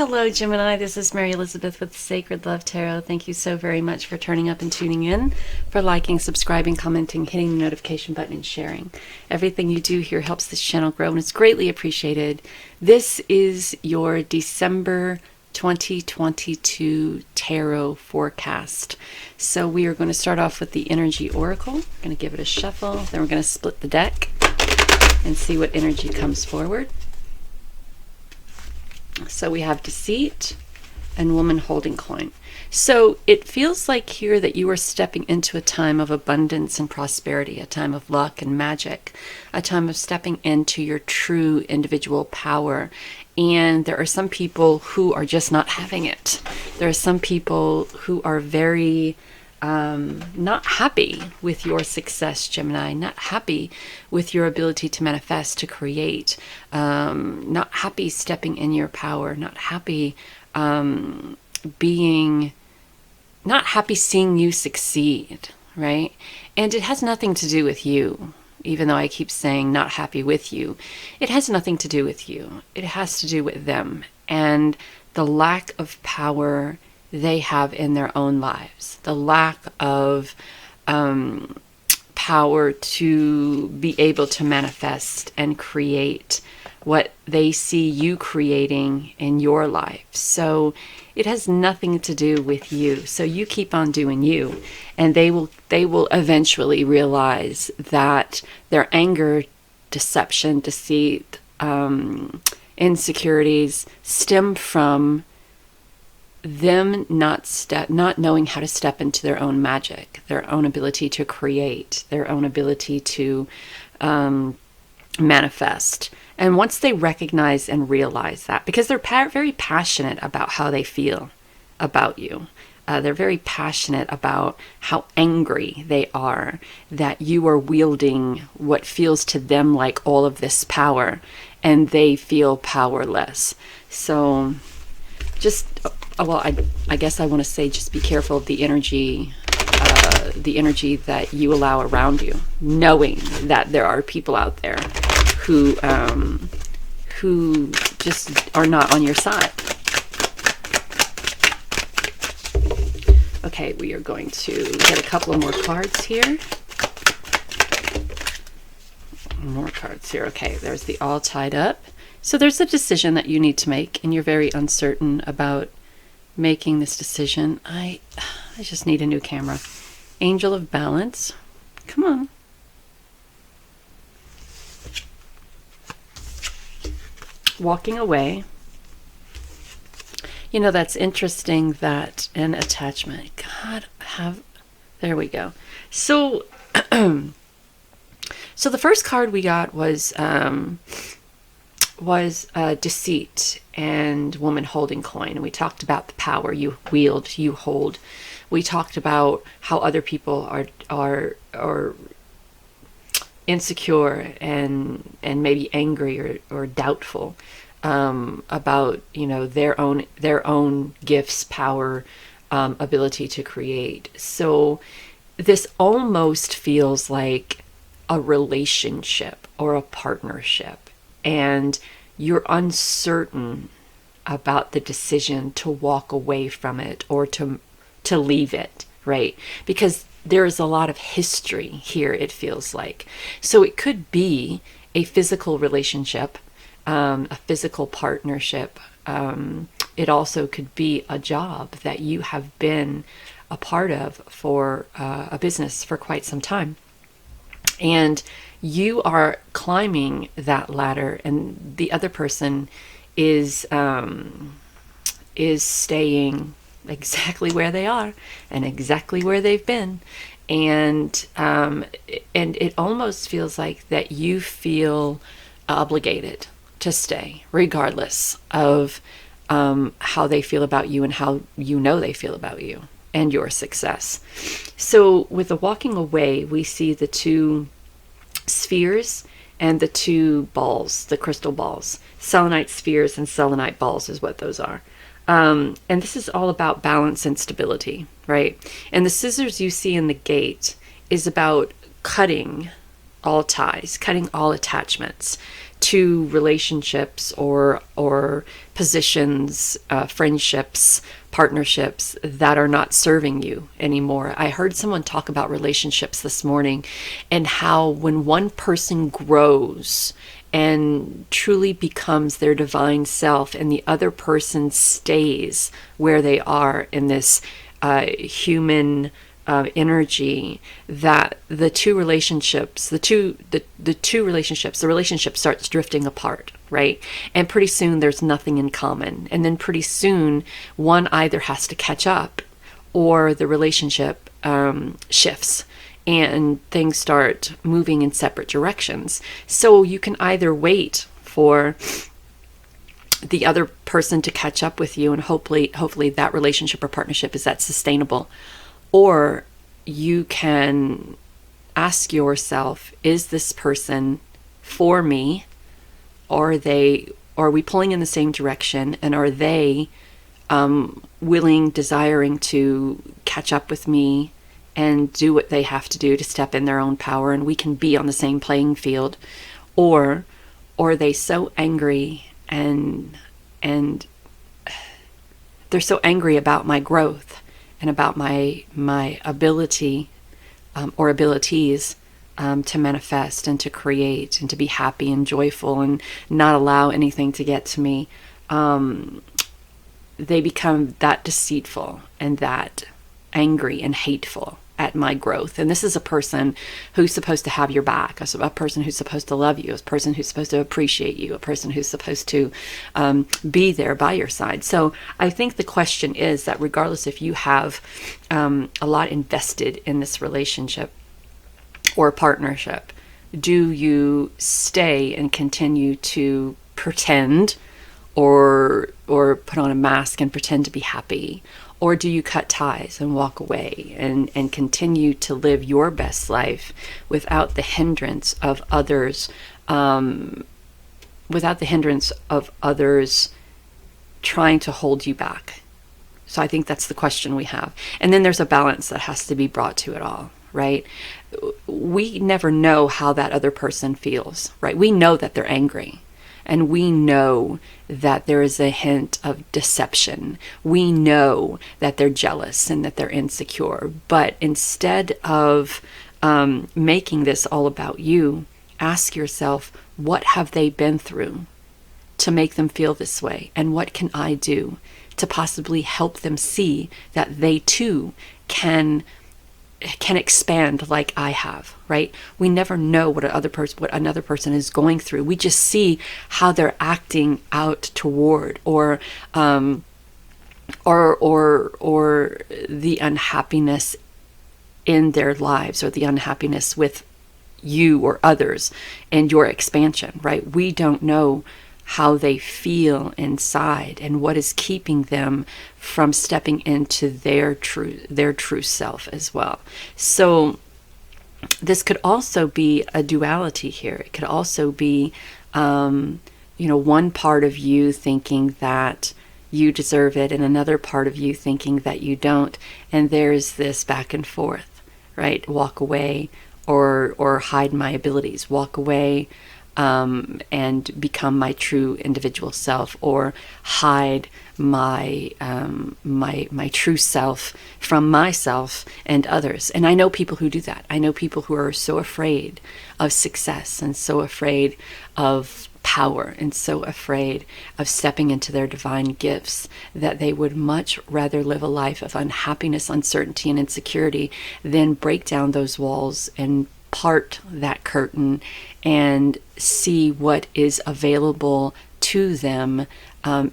Hello, Gemini. This is Mary Elizabeth with Sacred Love Tarot. Thank you so very much for turning up and tuning in, for liking, subscribing, commenting, hitting the notification button, and sharing. Everything you do here helps this channel grow and is greatly appreciated. This is your December 2022 tarot forecast. So we are going to start off with the energy oracle. We're going to give it a shuffle. Then we're going to split the deck and see what energy comes forward. So we have deceit and woman holding coin. So it feels like here that you are stepping into a time of abundance and prosperity, a time of luck and magic, a time of stepping into your true individual power. And there are some people who are just not having it. There are some people who are very not happy with your success, Gemini, not happy with your ability to manifest, to create, not happy stepping in your power, not happy not happy seeing you succeed, right? And it has nothing to do with you. Even though I keep saying not happy with you, it has nothing to do with you. It has to do with them and the lack of power they have in their own lives, the lack of power to be able to manifest and create what they see you creating in your life. So it has nothing to do with you. So you keep on doing you, and they will eventually realize that their anger, deception, deceit, insecurities stem from them not knowing how to step into their own magic, their own ability to create, their own ability to manifest. And once they recognize and realize that, because they're very passionate about how they feel about you, they're very passionate about how angry they are that you are wielding what feels to them like all of this power, and they feel powerless. So just, well, I guess I want to say just be careful of the energy that you allow around you, knowing that there are people out there who just are not on your side. Okay, we are going to get a couple of more cards here. More cards here. Okay, there's the all tied up. So there's a decision that you need to make, and you're very uncertain about making this decision. I just need a new camera. Angel of Balance. Come on. Walking away. You know, that's interesting that an attachment. There we go. So, so the first card we got was deceit and woman holding coin. And we talked about the power you wield, you hold. We talked about how other people are insecure and maybe angry or doubtful about, you know, their own gifts, power, ability to create. So this almost feels like a relationship or a partnership, and you're uncertain about the decision to walk away from it or to leave it, right? Because there is a lot of history here, it feels like. So it could be a physical relationship, a physical partnership. It also could be a job that you have been a part of for a business for quite some time. And you are climbing that ladder, and the other person is staying exactly where they are and exactly where they've been. And it almost feels like that you feel obligated to stay regardless of how they feel about you and how you know they feel about you and your success. So with the walking away, we see the two spheres and the two balls, the crystal balls. Selenite spheres and selenite balls is what those are. And this is all about balance and stability, right? And the scissors you see in the gate is about cutting all ties, cutting all attachments to relationships or positions, friendships, partnerships that are not serving you anymore. I heard someone talk about relationships this morning, and how when one person grows and truly becomes their divine self, and the other person stays where they are in this human energy, that the relationship starts drifting apart, right? And pretty soon there's nothing in common, and then pretty soon one either has to catch up, or the relationship shifts and things start moving in separate directions. So you can either wait for the other person to catch up with you, and hopefully that relationship or partnership is that sustainable. Or you can ask yourself, is this person for me? Are we pulling in the same direction? And are they desiring to catch up with me and do what they have to do to step in their own power, and we can be on the same playing field? Or are they so angry and they're so angry about my growth and about my ability or abilities to manifest and to create and to be happy and joyful and not allow anything to get to me, they become that deceitful and that angry and hateful at my growth. And this is a person who's supposed to have your back, a person who's supposed to love you, a person who's supposed to appreciate you, a person who's supposed to be there by your side. So I think the question is that regardless if you have a lot invested in this relationship or partnership, do you stay and continue to pretend or put on a mask and pretend to be happy? Or do you cut ties and walk away and continue to live your best life without the hindrance of others, trying to hold you back? So I think that's the question we have. And then there's a balance that has to be brought to it all, right? We never know how that other person feels, right? We know that they're angry. And we know that there is a hint of deception. We know that they're jealous and that they're insecure. But instead of making this all about you, ask yourself, what have they been through to make them feel this way? And what can I do to possibly help them see that they too can expand like I have, right? We never know what another person is going through. We just see how they're acting out toward, or the unhappiness in their lives, or the unhappiness with you or others and your expansion, right? We don't know how they feel inside and what is keeping them from stepping into their true self as well. So this could also be a duality here. It could also be one part of you thinking that you deserve it and another part of you thinking that you don't, and there's this back and forth, right? Walk away or hide my abilities, walk away and become my true individual self, or hide my true self from myself and others. And I know people who do that. I know people who are so afraid of success and so afraid of power and so afraid of stepping into their divine gifts that they would much rather live a life of unhappiness, uncertainty, and insecurity than break down those walls and part that curtain and see what is available to them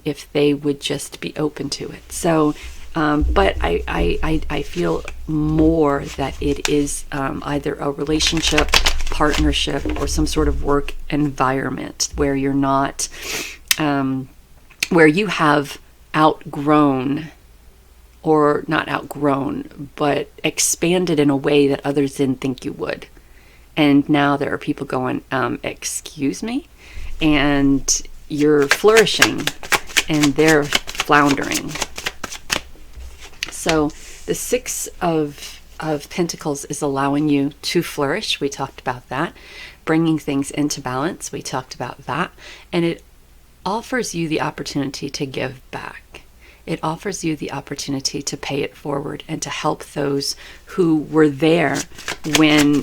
if they would just be open to it. So but I feel more that it is either a relationship, partnership, or some sort of work environment where you're not where you have outgrown, or not outgrown, but expanded in a way that others didn't think you would. And now there are people going, excuse me? And you're flourishing and they're floundering. So the Six of of Pentacles is allowing you to flourish. We talked about that. Bringing things into balance. We talked about that. And it offers you the opportunity to give back. It offers you the opportunity to pay it forward and to help those who were there when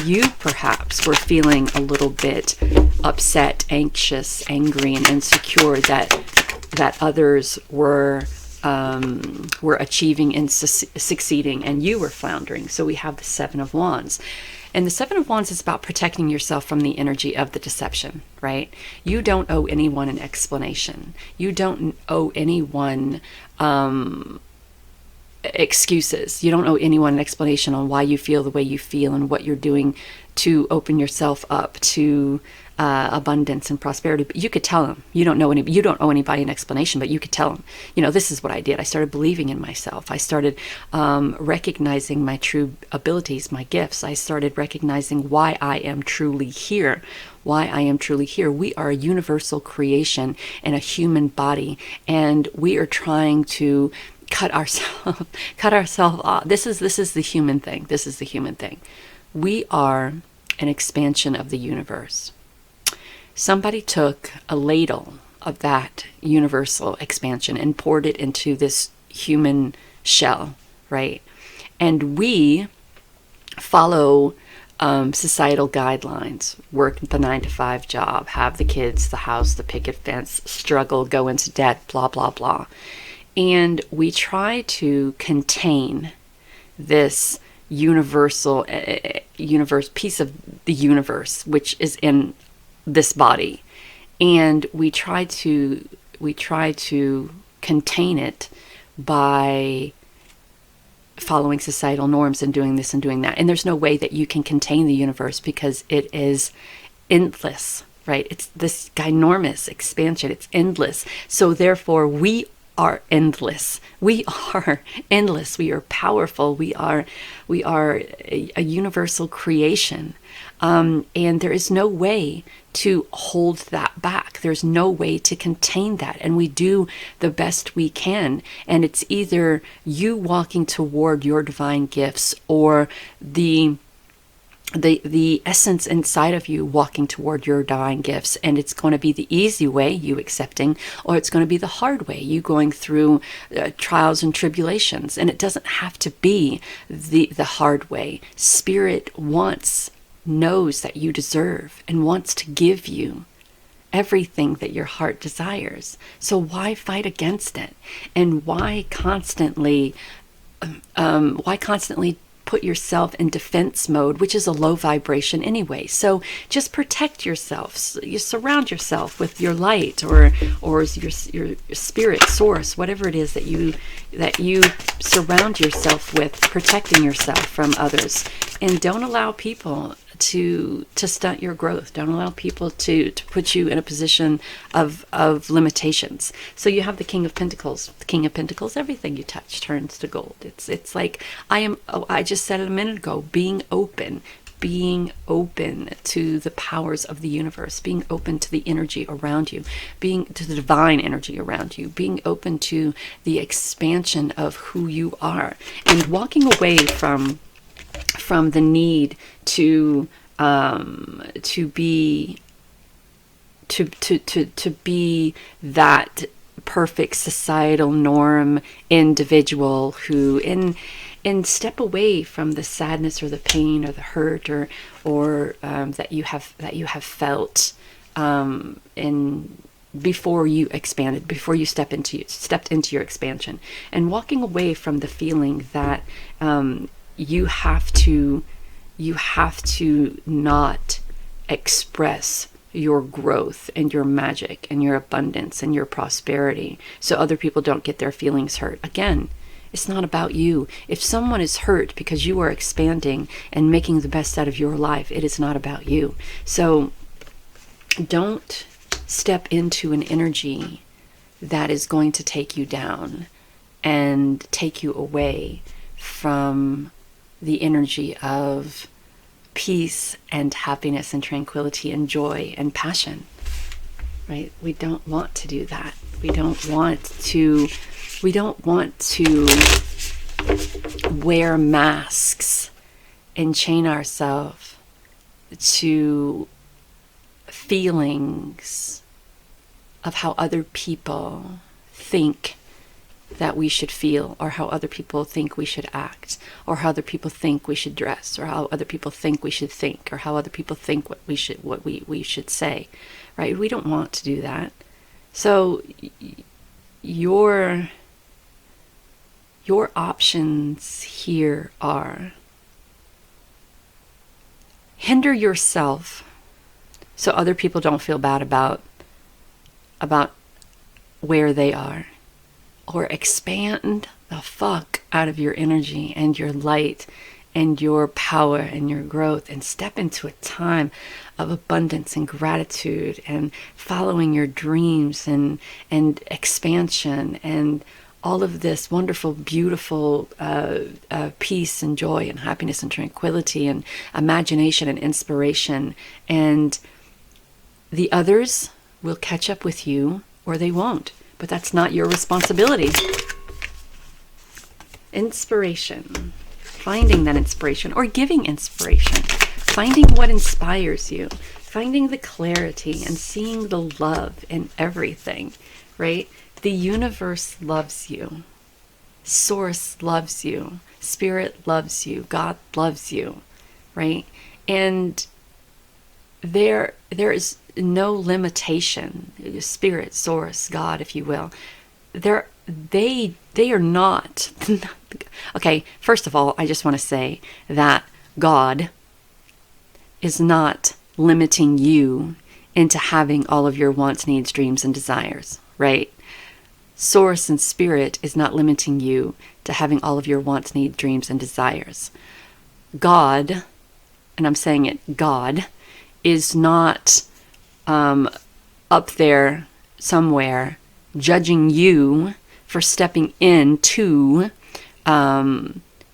you perhaps were feeling a little bit upset, anxious, angry, and insecure that others were achieving and succeeding, and you were floundering. So we have the Seven of Wands. And the Seven of Wands is about protecting yourself from the energy of the deception, right? You don't owe anyone an explanation. You don't owe anyone excuses. You don't owe anyone an explanation on why you feel the way you feel and what you're doing to open yourself up to abundance and prosperity. But you could tell them. You don't owe anybody an explanation, but you could tell them, this is what I did. I started believing in myself. I started recognizing my true abilities, my gifts. I started recognizing why I am truly here. Why I am truly here. We are a universal creation in a human body, and we are trying to cut ourselves off. This is the human thing. This is the human thing. We are an expansion of the universe. Somebody took a ladle of that universal expansion and poured it into this human shell, right? And we follow societal guidelines, work the 9-to-5 job, have the kids, the house, the picket fence, struggle, go into debt, blah, blah, blah. And we try to contain this universal piece of the universe, which is in this body, and we try to contain it by following societal norms and doing this and doing that. And there's no way that you can contain the universe because it is endless, right? It's this ginormous expansion. It's endless. So therefore, we are endless. We are endless. We are powerful. We are a universal creation. And there is no way to hold that back. There's no way to contain that. And we do the best we can. And it's either you walking toward your divine gifts or the essence inside of you walking toward your divine gifts. And it's going to be the easy way, you accepting, or it's going to be the hard way, you going through trials and tribulations. And it doesn't have to be the hard way. Spirit knows that you deserve and wants to give you everything that your heart desires. So why fight against it? And why constantly put yourself in defense mode, which is a low vibration anyway? So just protect yourself. You surround yourself with your light or your spirit source, whatever it is that you surround yourself with, protecting yourself from others. And don't allow people to stunt your growth. Don't allow people to put you in a position of limitations. So you have the King of Pentacles. The King of Pentacles, everything you touch turns to gold. It's like I just said it a minute ago, being open to the powers of the universe, being open to the energy around you, being to the divine energy around you, being open to the expansion of who you are, and walking away from the need to be that perfect societal norm individual who and step away from the sadness or the pain or the hurt or that you have felt before you expanded, before you stepped into your expansion, and walking away from the feeling that you have to not express your growth and your magic and your abundance and your prosperity so other people don't get their feelings hurt. Again, it's not about you. If someone is hurt because you are expanding and making the best out of your life, it is not about you. So don't step into an energy that is going to take you down and take you away from the energy of peace and happiness and tranquility and joy and passion, right? We don't want to do that. We don't want to wear masks and chain ourselves to feelings of how other people think that we should feel, or how other people think we should act, or how other people think we should dress, or how other people think we should think, or how other people think what we should say, right? We don't want to do that. So your options here are: hinder yourself so other people don't feel bad about where they are, or expand the fuck out of your energy and your light and your power and your growth, and step into a time of abundance and gratitude and following your dreams and expansion and all of this wonderful, beautiful peace and joy and happiness and tranquility and imagination and inspiration. And the others will catch up with you, or they won't. But that's not your responsibility. Inspiration. Finding that inspiration, or giving inspiration. Finding what inspires you. Finding the clarity and seeing the love in everything, right? The universe loves you. Source loves you. Spirit loves you. God loves you, right? And there is no limitation. Spirit, source, God, if you will. They are not. Okay, first of all, I just want to say that God is not limiting you into having all of your wants, needs, dreams, and desires, right? Source and spirit is not limiting you to having all of your wants, needs, dreams, and desires. God, and I'm saying it, God, is not up there somewhere judging you for stepping into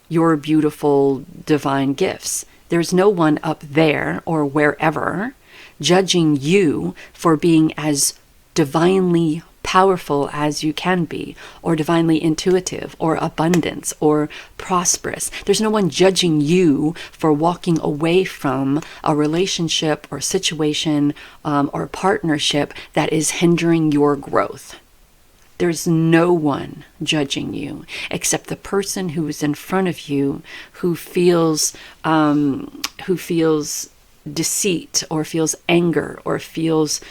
your beautiful divine gifts. There's no one up there or wherever judging you for being as divinely powerful as you can be, or divinely intuitive, or abundance, or prosperous. There's no one judging you for walking away from a relationship or situation or partnership that is hindering your growth. There's no one judging you except the person who is in front of you who feels deceit, or feels anger, or feels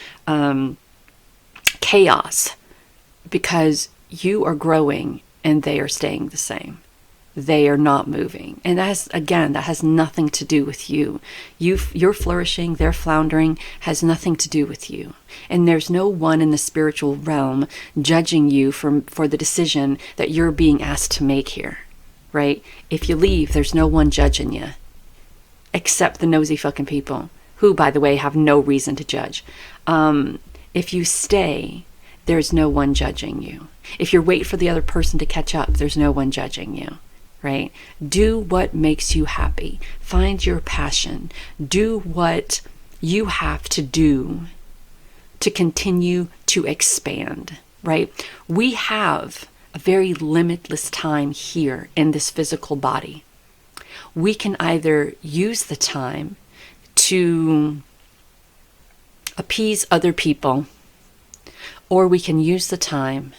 chaos, because you are growing and they are staying the same. They are not moving. And that has nothing to do with you. You're flourishing, they're floundering, has nothing to do with you. And there's no one in the spiritual realm judging you for the decision that you're being asked to make here, right? If you leave, there's no one judging you, except the nosy fucking people, who, by the way, have no reason to judge. If you stay, there's no one judging you. If you wait for the other person to catch up, there's no one judging you, right? Do what makes you happy. Find your passion. Do what you have to do to continue to expand, right? We have a very limitless time here in this physical body. We can either use the time to appease other people, or we can use the time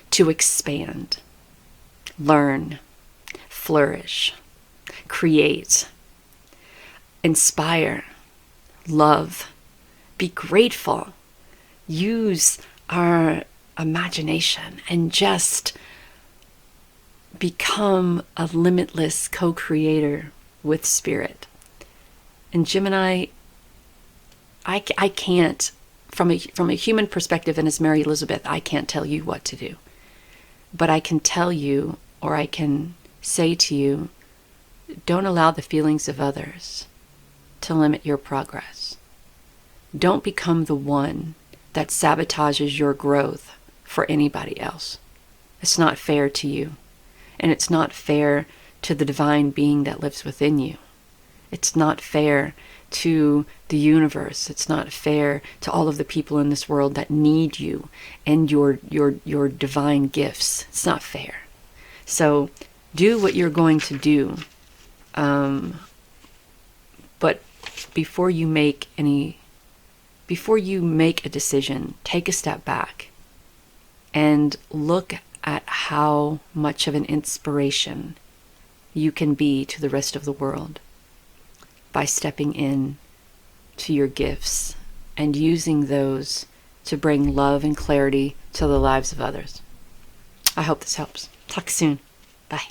to expand, learn, flourish, create, inspire, love, be grateful, use our imagination, and just become a limitless co-creator with spirit. And Gemini, I can't, from a human perspective, and as Mary Elizabeth, I can't tell you what to do. But I can tell you, or I can say to you, don't allow the feelings of others to limit your progress. Don't become the one that sabotages your growth for anybody else. It's not fair to you. And it's not fair to the divine being that lives within you. It's not fair to the universe. It's not fair to all of the people in this world that need you and your divine gifts. It's not fair. So do what you're going to do. But before you make a decision, take a step back and look at how much of an inspiration you can be to the rest of the world by stepping in to your gifts and using those to bring love and clarity to the lives of others. I hope this helps. Talk soon. Bye.